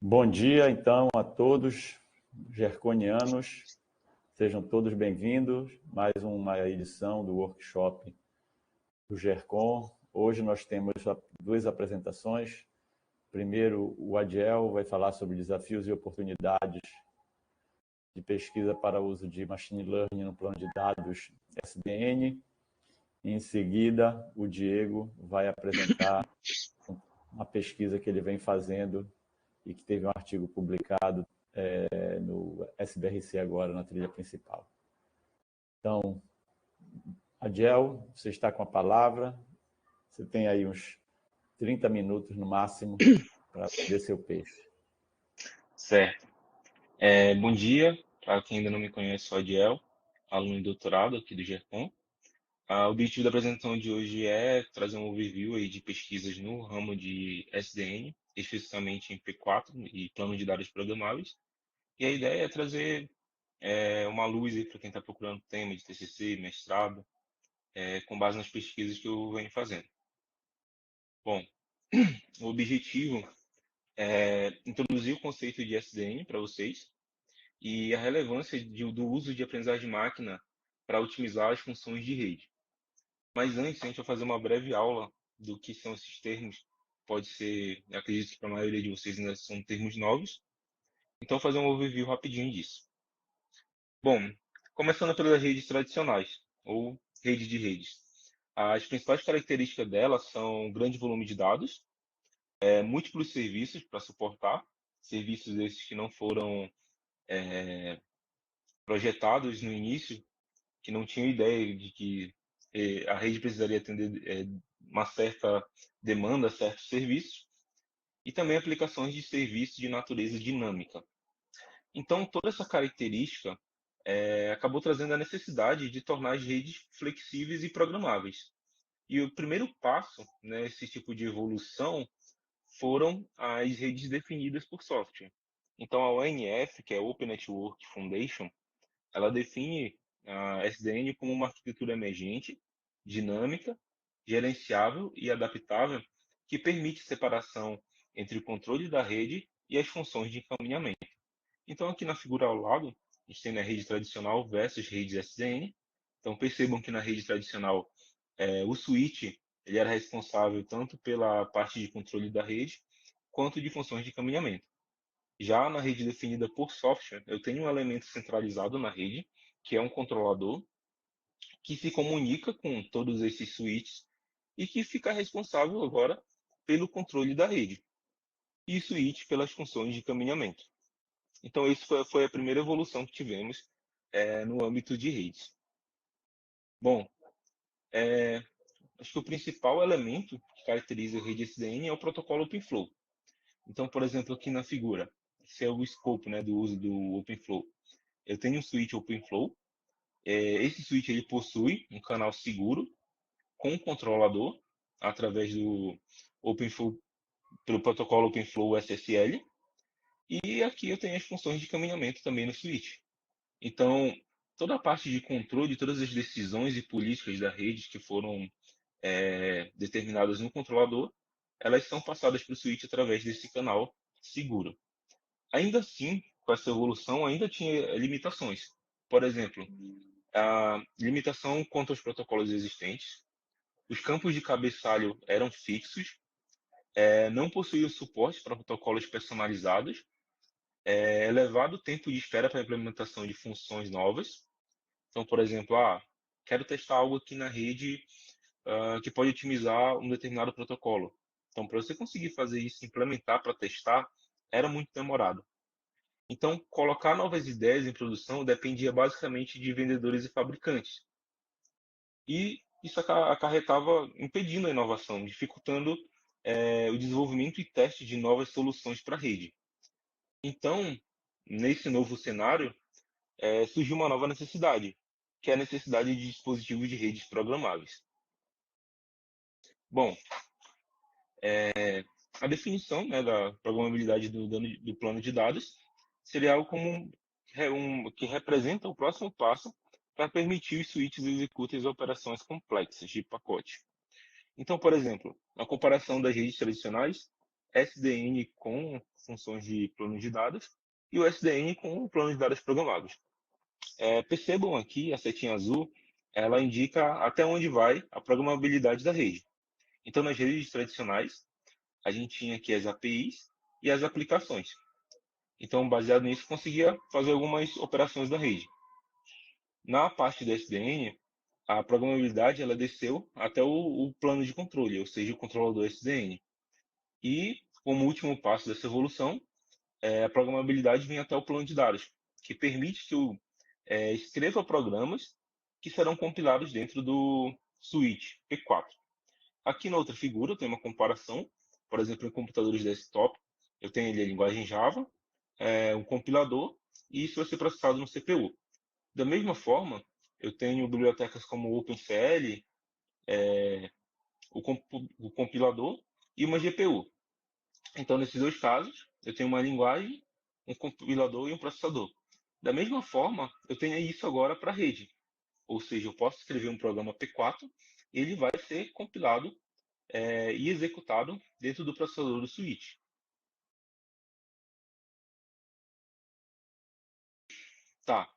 Bom dia, então, a todos gerconianos. Sejam todos bem-vindos. Mais uma edição do workshop do Gercon. Hoje nós temos duas apresentações. Primeiro, o Adiel vai falar sobre desafios e oportunidades de pesquisa para uso de machine learning no plano de dados SDN. Em seguida, o Diego vai apresentar uma pesquisa que ele vem fazendo e que teve um artigo publicado no SBRC agora, na trilha principal. Então, Adiel, você está com a palavra. Você tem aí uns 30 minutos no máximo para vender seu peixe. Certo. Bom dia, para quem ainda não me conhece, sou Adiel, aluno de doutorado aqui do GERCON. O objetivo da apresentação de hoje é trazer um overview aí de pesquisas no ramo de SDN, especificamente em P4 e plano de dados programáveis. E a ideia é trazer uma luz para quem está procurando tema de TCC, mestrado, com base nas pesquisas que eu venho fazendo. Bom, o objetivo é introduzir o conceito de SDN para vocês, e a relevância do uso de aprendizagem de máquina para otimizar as funções de rede. Mas antes, a gente vai fazer uma breve aula do que são esses termos. Pode ser, acredito que para a maioria de vocês ainda são termos novos. Então, vou fazer um overview rapidinho disso. Bom, começando pelas redes tradicionais, ou rede de redes. As principais características delas são grande volume de dados, múltiplos serviços para suportar, serviços esses que não foram projetados no início, que não tinham ideia de que a rede precisaria atender uma certa demanda, certos serviços, e também aplicações de serviços de natureza dinâmica. Então, toda essa característica acabou trazendo a necessidade de tornar as redes flexíveis e programáveis. E o primeiro passo nesse tipo de evolução foram as redes definidas por software. Então, a ONF, que é a Open Network Foundation, ela define a SDN como uma arquitetura emergente, dinâmica, gerenciável e adaptável, que permite separação entre o controle da rede e as funções de encaminhamento. Então, aqui na figura ao lado, a gente tem a rede tradicional versus rede SDN. Então, percebam que na rede tradicional, o switch ele era responsável tanto pela parte de controle da rede, quanto de funções de encaminhamento. Já na rede definida por software, eu tenho um elemento centralizado na rede, que é um controlador, que se comunica com todos esses switches e que fica responsável agora pelo controle da rede, e switch pelas funções de encaminhamento. Então, isso foi a primeira evolução que tivemos no âmbito de redes. Bom, acho que o principal elemento que caracteriza a rede SDN é o protocolo OpenFlow. Então, por exemplo, aqui na figura, esse é o escopo do uso do OpenFlow. Eu tenho um switch OpenFlow. Esse switch ele possui um canal seguro com um controlador através do OpenFlow, pelo protocolo OpenFlow SSL. E aqui eu tenho as funções de caminhamento também no switch. Então, toda a parte de controle, todas as decisões e políticas da rede que foram determinadas no controlador, elas são passadas para o switch através desse canal seguro. Ainda assim, com essa evolução, ainda tinha limitações. Por exemplo, a limitação quanto aos protocolos existentes, os campos de cabeçalho eram fixos, não possuíam suporte para protocolos personalizados, elevado tempo de espera para a implementação de funções novas. Então, por exemplo, quero testar algo aqui na rede que pode otimizar um determinado protocolo. Então, para você conseguir fazer isso, implementar para testar, era muito demorado. Então, colocar novas ideias em produção dependia basicamente de vendedores e fabricantes. E isso acarretava impedindo a inovação, dificultando o desenvolvimento e teste de novas soluções para a rede. Então, nesse novo cenário, surgiu uma nova necessidade, que é a necessidade de dispositivos de redes programáveis. Bom, a definição da programabilidade do plano de dados seria algo como que representa o próximo passo para permitir os switches executem as operações complexas de pacote. Então, por exemplo, na comparação das redes tradicionais, SDN com funções de plano de dados e o SDN com o plano de dados programados. Percebam aqui, a setinha azul, ela indica até onde vai a programabilidade da rede. Então, nas redes tradicionais, a gente tinha aqui as APIs e as aplicações. Então, baseado nisso, conseguia fazer algumas operações da rede. Na parte do SDN, a programabilidade ela desceu até o plano de controle, ou seja, o controlador SDN. E, como último passo dessa evolução, a programabilidade vem até o plano de dados, que permite que eu escreva programas que serão compilados dentro do switch P4. Aqui na outra figura eu tenho uma comparação, por exemplo, em computadores desktop, eu tenho ali a linguagem Java, um compilador, e isso vai ser processado no CPU. Da mesma forma, eu tenho bibliotecas como o OpenCL, o compilador e uma GPU. Então, nesses dois casos, eu tenho uma linguagem, um compilador e um processador. Da mesma forma, eu tenho isso agora para a rede. Ou seja, eu posso escrever um programa P4 e ele vai ser compilado e executado dentro do processador do switch. Tá.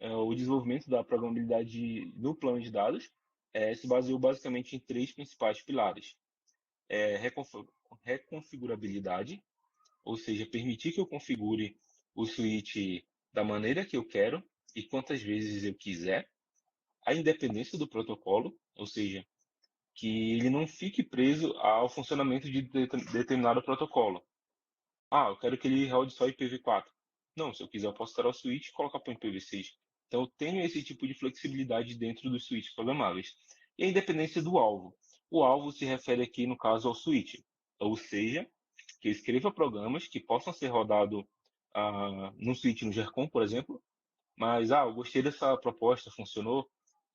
O desenvolvimento da programabilidade no plano de dados se baseou basicamente em três principais pilares. Reconfigurabilidade, ou seja, permitir que eu configure o switch da maneira que eu quero e quantas vezes eu quiser. A independência do protocolo, ou seja, que ele não fique preso ao funcionamento de determinado protocolo. Ah, eu quero que ele rode só IPv4. Não, se eu quiser, eu posso tirar o switch e colocar para o IPv6. Então, eu tenho esse tipo de flexibilidade dentro dos switches programáveis. E a independência do alvo. O alvo se refere aqui, no caso, ao switch. Ou seja, que eu escreva programas que possam ser rodados no switch, no GERCOM, por exemplo. Mas, eu gostei dessa proposta, funcionou.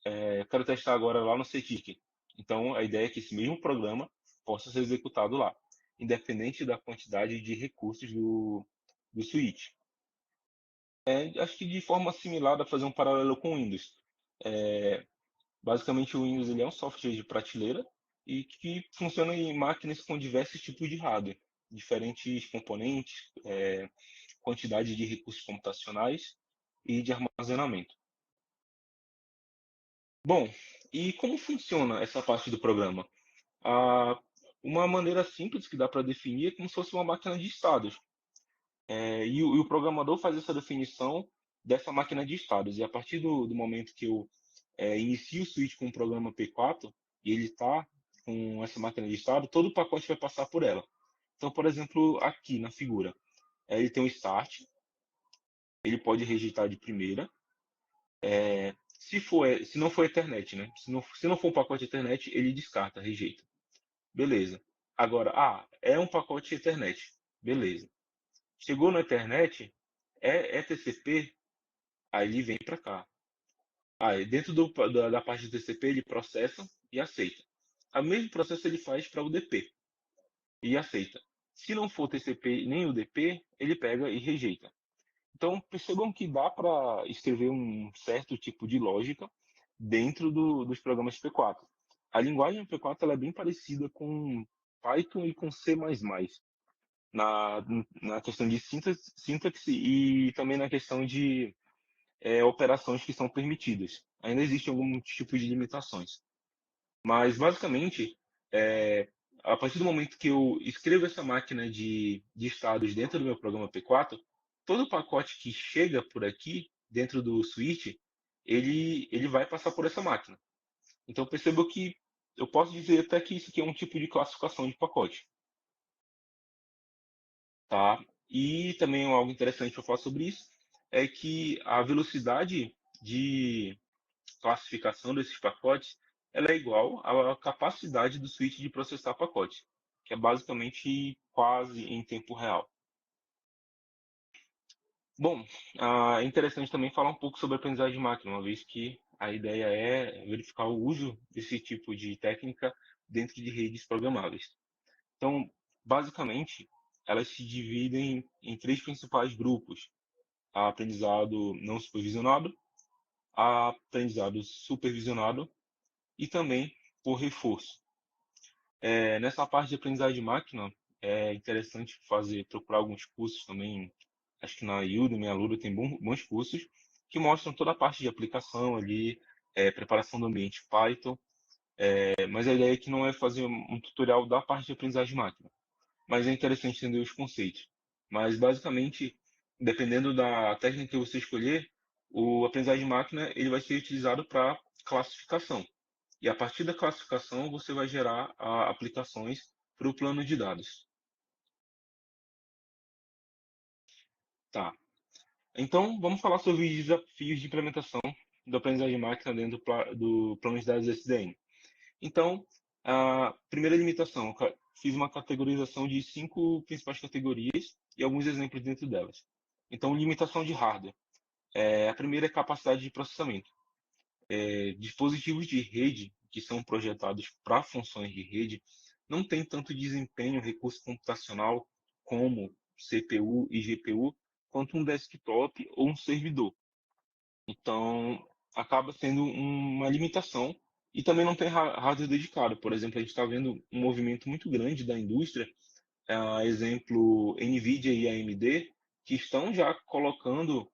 Eu quero testar agora lá no CTIC. Então, a ideia é que esse mesmo programa possa ser executado lá, independente da quantidade de recursos do switch. Acho que de forma similar dá para fazer um paralelo com o Windows. Basicamente, o Windows ele é um software de prateleira e que funciona em máquinas com diversos tipos de hardware, diferentes componentes, quantidade de recursos computacionais e de armazenamento. Bom, e como funciona essa parte do programa? Ah, uma maneira simples que dá para definir é como se fosse uma máquina de estados. E o programador faz essa definição dessa máquina de estados. E a partir do momento que eu inicio o switch com o programa P4 e ele está com essa máquina de estado, todo o pacote vai passar por ela. Então, por exemplo, aqui na figura, ele tem o start, ele pode rejeitar de primeira. Se não for Ethernet, né? Se não for um pacote Ethernet, ele descarta, rejeita. Beleza. Agora, é um pacote Ethernet. Beleza. Chegou no Ethernet, é TCP, aí ele vem para cá. Aí, dentro da parte do TCP, ele processa e aceita. O mesmo processo ele faz para o DP e aceita. Se não for TCP nem o DP, ele pega e rejeita. Então, percebam que dá para escrever um certo tipo de lógica dentro dos programas P4. A linguagem P4 ela é bem parecida com Python e com C++, na, na questão de sintaxe e também na questão de operações que são permitidas. Ainda existem algum tipo de limitações. Mas, basicamente, é, a partir do momento que eu escrevo essa máquina de estados dentro do meu programa P4, todo pacote que chega por aqui, dentro do switch, ele vai passar por essa máquina. Então, percebo que eu posso dizer até que isso aqui é um tipo de classificação de pacote. Tá? E também algo interessante para falar sobre isso é que a velocidade de classificação desses pacotes ela é igual à capacidade do switch de processar pacote, que é basicamente quase em tempo real. Bom, é interessante também falar um pouco sobre aprendizagem de máquina, uma vez que a ideia é verificar o uso desse tipo de técnica dentro de redes programáveis. Então, basicamente, elas se dividem em três principais grupos: a aprendizado não supervisionado, a aprendizado supervisionado e também por reforço. Nessa parte de aprendizagem de máquina, é interessante procurar alguns cursos também. Acho que na Udemy, a Lura tem bons cursos que mostram toda a parte de aplicação ali, preparação do ambiente Python. Mas a ideia aqui não é fazer um tutorial da parte de aprendizagem de máquina, mas é interessante entender os conceitos. Mas basicamente, dependendo da técnica que você escolher, o aprendizagem de máquina ele vai ser utilizado para classificação. E a partir da classificação, você vai gerar aplicações para o plano de dados. Tá. Então, vamos falar sobre os desafios de implementação da aprendizagem de máquina dentro do plano de dados SDN. Então, a primeira limitação, fiz uma categorização de 5 principais categorias e alguns exemplos dentro delas. Então, limitação de hardware. A primeira é capacidade de processamento. Dispositivos de rede que são projetados para funções de rede não têm tanto desempenho, recurso computacional como CPU e GPU quanto um desktop ou um servidor. Então, acaba sendo uma limitação e também não tem hardware dedicado. Por exemplo, a gente está vendo um movimento muito grande da indústria, exemplo, NVIDIA e AMD, que estão já colocando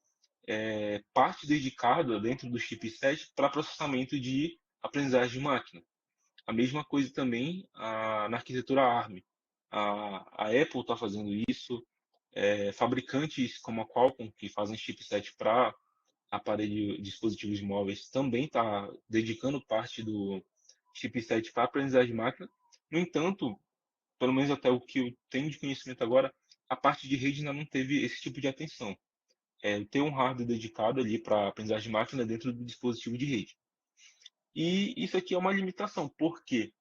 parte dedicada dentro do chipset para processamento de aprendizagem de máquina. A mesma coisa também na arquitetura ARM. A Apple está fazendo isso, fabricantes como a Qualcomm, que fazem chipset para aparelho, dispositivos móveis, também está dedicando parte do chipset para aprendizagem de máquina. No entanto, pelo menos até o que eu tenho de conhecimento agora, a parte de rede ainda não teve esse tipo de atenção. Ter um hardware dedicado ali para aprendizagem de máquina dentro do dispositivo de rede. E isso aqui é uma limitação, porque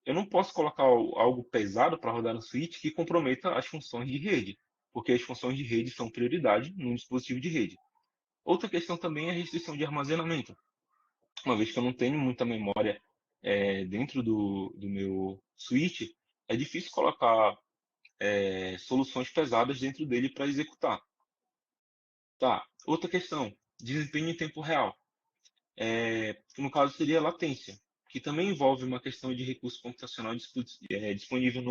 eu não posso colocar algo pesado para rodar no switch que comprometa as funções de rede, porque as funções de rede são prioridade num dispositivo de rede. Outra questão também é a restrição de armazenamento. Uma vez que eu não tenho muita memória dentro do meu switch, é difícil colocar soluções pesadas dentro dele para executar. Tá. Outra questão, desempenho em tempo real. Que no caso seria a latência, que também envolve uma questão de recurso computacional disponível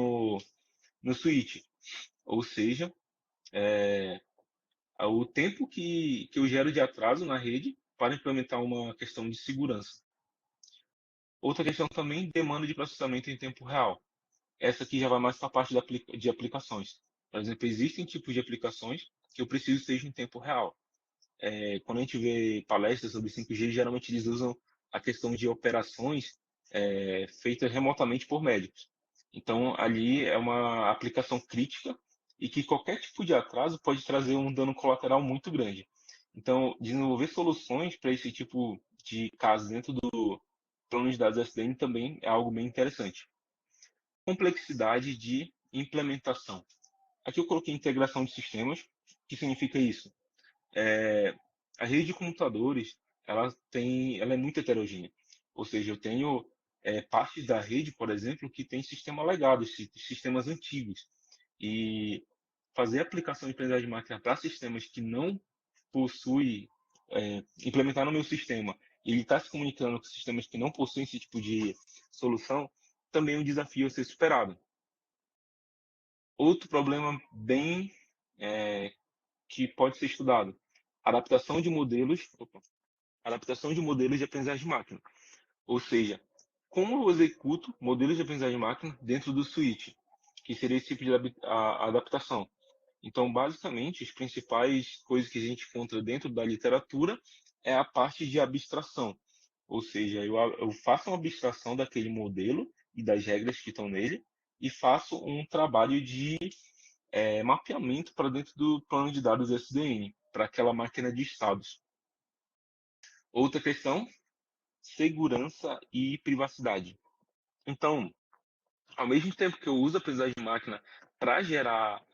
no switch. Ou seja, o tempo que eu gero de atraso na rede para implementar uma questão de segurança. Outra questão também, demanda de processamento em tempo real. Essa aqui já vai mais para a parte de aplicações. Por exemplo, existem tipos de aplicações que eu preciso que sejam em tempo real. Quando a gente vê palestras sobre 5G, geralmente eles usam a questão de operações feitas remotamente por médicos. Então, ali é uma aplicação crítica e que qualquer tipo de atraso pode trazer um dano colateral muito grande. Então, desenvolver soluções para esse tipo de caso dentro do plano de dados SDN também é algo bem interessante. Complexidade de implementação. Aqui eu coloquei integração de sistemas. O que significa isso? A rede de computadores ela é muito heterogênea. Ou seja, eu tenho partes da rede, por exemplo, que tem sistema legado, sistemas antigos. E fazer aplicação de aprendizagem de máquina para sistemas que não possui, implementar no meu sistema, e ele está se comunicando com sistemas que não possuem esse tipo de solução, também é um desafio a ser superado. Outro problema bem que pode ser estudado, adaptação de modelos, adaptação de modelos de aprendizagem de máquina. Ou seja, como eu executo modelos de aprendizagem de máquina dentro do switch, que seria esse tipo de adaptação. Então, basicamente, as principais coisas que a gente encontra dentro da literatura é a parte de abstração. Ou seja, eu faço uma abstração daquele modelo e das regras que estão nele e faço um trabalho de mapeamento para dentro do plano de dados SDN, para aquela máquina de estados. Outra questão, segurança e privacidade. Então, ao mesmo tempo que eu uso a aprendizagem de máquina para gerar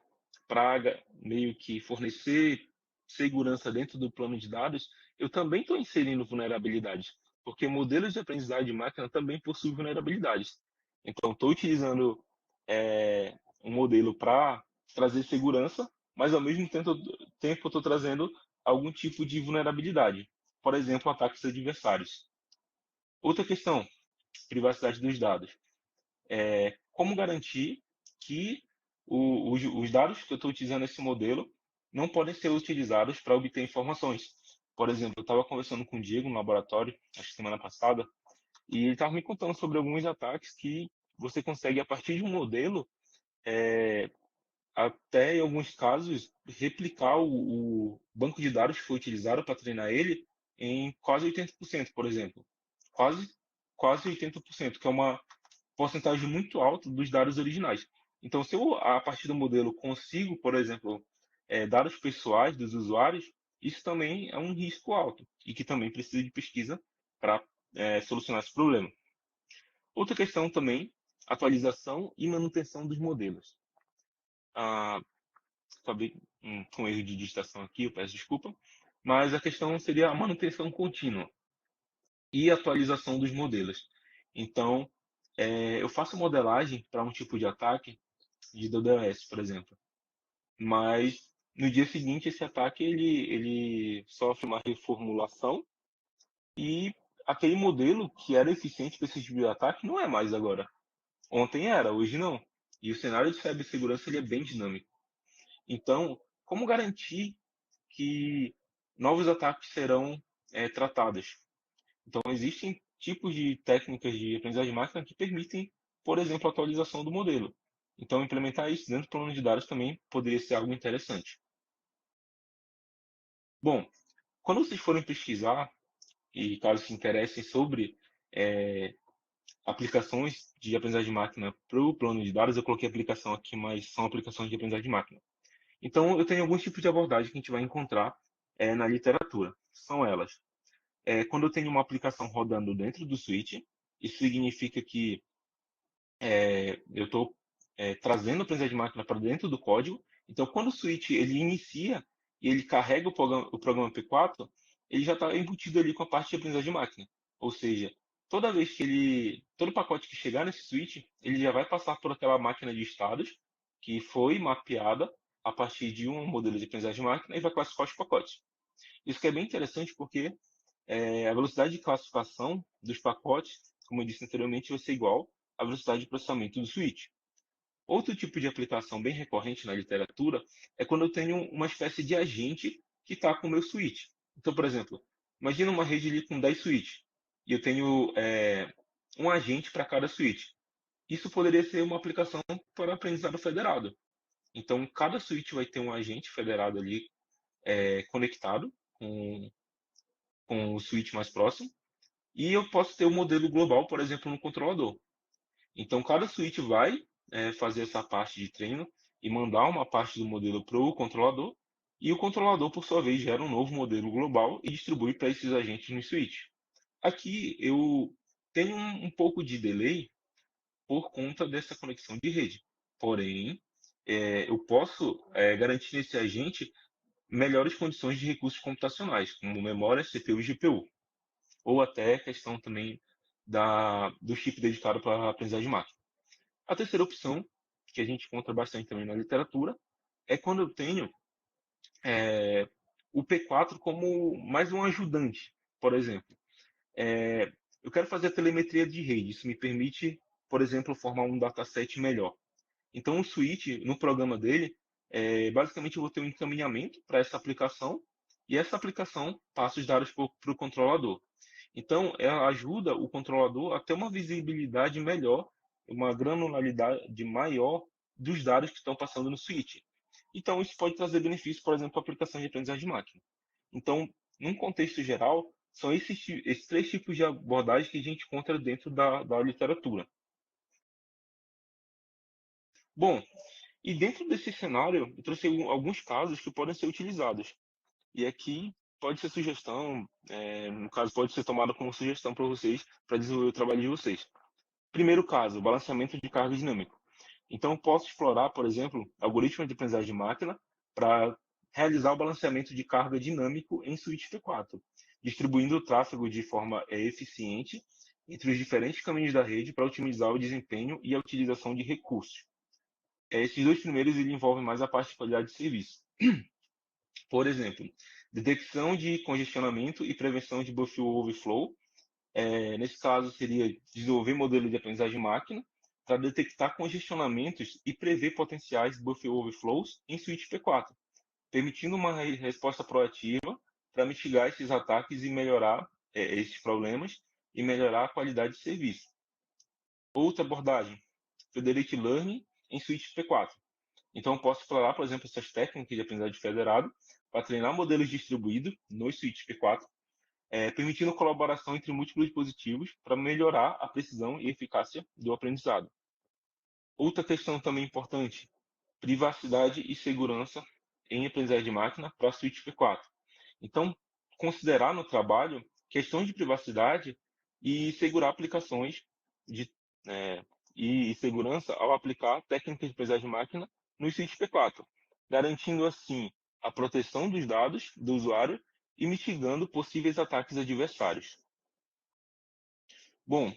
praga, meio que fornecer segurança dentro do plano de dados, eu também estou inserindo vulnerabilidades, porque modelos de aprendizagem de máquina também possuem vulnerabilidades. Então, estou utilizando um modelo para trazer segurança, mas ao mesmo tempo eu estou trazendo algum tipo de vulnerabilidade. Por exemplo, ataques adversários. Outra questão, privacidade dos dados. Como garantir que os dados que eu estou utilizando nesse modelo não podem ser utilizados para obter informações. Por exemplo, eu estava conversando com o Diego no laboratório, acho que semana passada, e ele estava me contando sobre alguns ataques que você consegue, a partir de um modelo, até em alguns casos, replicar o banco de dados que foi utilizado para treinar ele em quase 80%, por exemplo. Quase, quase 80%, que é uma porcentagem muito alta dos dados originais. Então, se eu, a partir do modelo, consigo, por exemplo, dados pessoais dos usuários, isso também é um risco alto e que também precisa de pesquisa para solucionar esse problema. Outra questão também, atualização e manutenção dos modelos. Acabei com erro de digitação aqui, eu peço desculpa, mas a questão seria a manutenção contínua e atualização dos modelos. Então, eu faço modelagem para um tipo de ataque de DDoS, por exemplo, mas no dia seguinte esse ataque ele sofre uma reformulação e aquele modelo que era eficiente para esse tipo de ataque não é mais agora. Ontem era, hoje não. E o cenário de cibersegurança ele é bem dinâmico. Então, como garantir que novos ataques serão tratados? Então, existem tipos de técnicas de aprendizagem de máquina que permitem, por exemplo, a atualização do modelo. Então, implementar isso dentro do plano de dados também poderia ser algo interessante. Bom, quando vocês forem pesquisar, e caso se interessem sobre aplicações de aprendizagem de máquina para o plano de dados, eu coloquei aplicação aqui, mas são aplicações de aprendizagem de máquina. Então, eu tenho alguns tipos de abordagem que a gente vai encontrar na literatura. São elas. Quando eu tenho uma aplicação rodando dentro do switch, isso significa que eu estou trazendo a aprendizagem de máquina para dentro do código. Então, quando o switch ele inicia e ele carrega o programa P4, ele já está embutido ali com a parte de aprendizagem de máquina. Ou seja, toda vez que todo pacote que chegar nesse switch, ele já vai passar por aquela máquina de estados que foi mapeada a partir de um modelo de aprendizagem de máquina e vai classificar os pacotes. Isso que é bem interessante porque a velocidade de classificação dos pacotes, como eu disse anteriormente, vai ser igual à velocidade de processamento do switch. Outro tipo de aplicação bem recorrente na literatura é quando eu tenho uma espécie de agente que está com o meu switch. Então, por exemplo, imagina uma rede ali com 10 switches e eu tenho um agente para cada switch. Isso poderia ser uma aplicação para aprendizado federado. Então, cada switch vai ter um agente federado ali conectado com o switch mais próximo. E eu posso ter um modelo global, por exemplo, no controlador. Então, cada switch vai fazer essa parte de treino e mandar uma parte do modelo para o controlador, e o controlador, por sua vez, gera um novo modelo global e distribui para esses agentes no switch. Aqui eu tenho um pouco de delay por conta dessa conexão de rede. Porém, eu posso garantir nesse agente melhores condições de recursos computacionais, como memória, CPU e GPU. Ou até questão também do chip dedicado para a aprendizagem de máquina. A terceira opção, que a gente encontra bastante também na literatura, é quando eu tenho o P4 como mais um ajudante. Por exemplo, eu quero fazer a telemetria de rede. Isso me permite, por exemplo, formar um dataset melhor. Então, o switch, no programa dele, basicamente eu vou ter um encaminhamento para essa aplicação e essa aplicação passa os dados para o controlador. Então, ela ajuda o controlador a ter uma visibilidade melhor, uma granularidade maior dos dados que estão passando no switch. Então, isso pode trazer benefícios, por exemplo, para a aplicação de aprendizagem de máquina. Então, num contexto geral, são esses três tipos de abordagem que a gente encontra dentro da literatura. Bom, e dentro desse cenário, eu trouxe alguns casos que podem ser utilizados. E aqui pode ser sugestão, no caso, pode ser tomada como sugestão para vocês, para desenvolver o trabalho de vocês. Primeiro caso, balanceamento de carga dinâmico. Então, eu posso explorar, por exemplo, algoritmos de aprendizagem de máquina para realizar o balanceamento de carga dinâmico em switch P4, distribuindo o tráfego de forma eficiente entre os diferentes caminhos da rede para otimizar o desempenho e a utilização de recursos. Esses dois primeiros ele envolvem mais a parte de qualidade de serviço. Por exemplo, detecção de congestionamento e prevenção de buffer overflow, Nesse caso, seria desenvolver modelo de aprendizagem máquina para detectar congestionamentos e prever potenciais buffer overflows em switch P4, permitindo uma resposta proativa para mitigar esses ataques e melhorar esses problemas e melhorar a qualidade de serviço. Outra abordagem, Federated Learning em switch P4. Então, eu posso explorar, por exemplo, essas técnicas de aprendizagem federado para treinar modelos distribuídos no switch P4, permitindo colaboração entre múltiplos dispositivos para melhorar a precisão e eficácia do aprendizado. Outra questão também importante, privacidade e segurança em aprendizagem de máquina para switch P4. Então, considerar no trabalho questões de privacidade e segurar aplicações de, e segurança ao aplicar técnicas de aprendizagem de máquina no switch P4, garantindo assim a proteção dos dados do usuário e mitigando possíveis ataques adversários. Bom,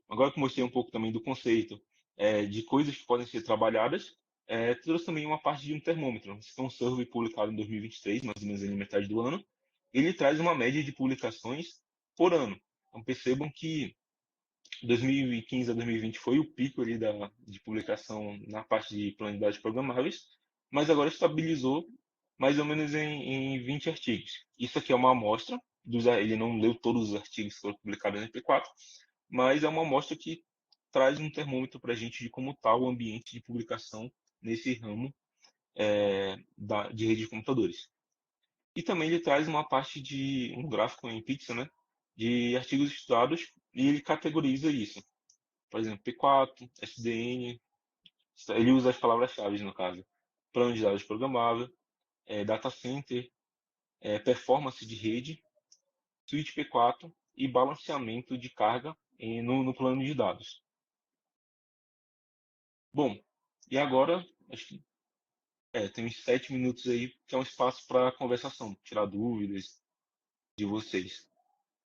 agora que eu mostrei um pouco também do conceito de coisas que podem ser trabalhadas, trouxe também uma parte de um termômetro. Esse é um survey publicado em 2023, mais ou menos na metade do ano. Ele traz uma média de publicações por ano. Então percebam que 2015 a 2020 foi o pico ali de publicação na parte de plano de dados programáveis, mas agora estabilizou mais ou menos em 20 artigos. Isso aqui é uma amostra, ele não leu todos os artigos que foram publicados no MP4, mas é uma amostra que traz um termômetro para a gente de como está o ambiente de publicação nesse ramo de rede de computadores. E também ele traz uma parte de um gráfico em pixel, né, de artigos estudados, e ele categoriza isso. Por exemplo, P4, SDN, ele usa as palavras-chave no caso. Plano de dados programável, data center, performance de rede, switch P4 e balanceamento de carga no plano de dados. Bom, e agora, acho que tem uns 7 minutos aí, que é um espaço para conversação, tirar dúvidas de vocês.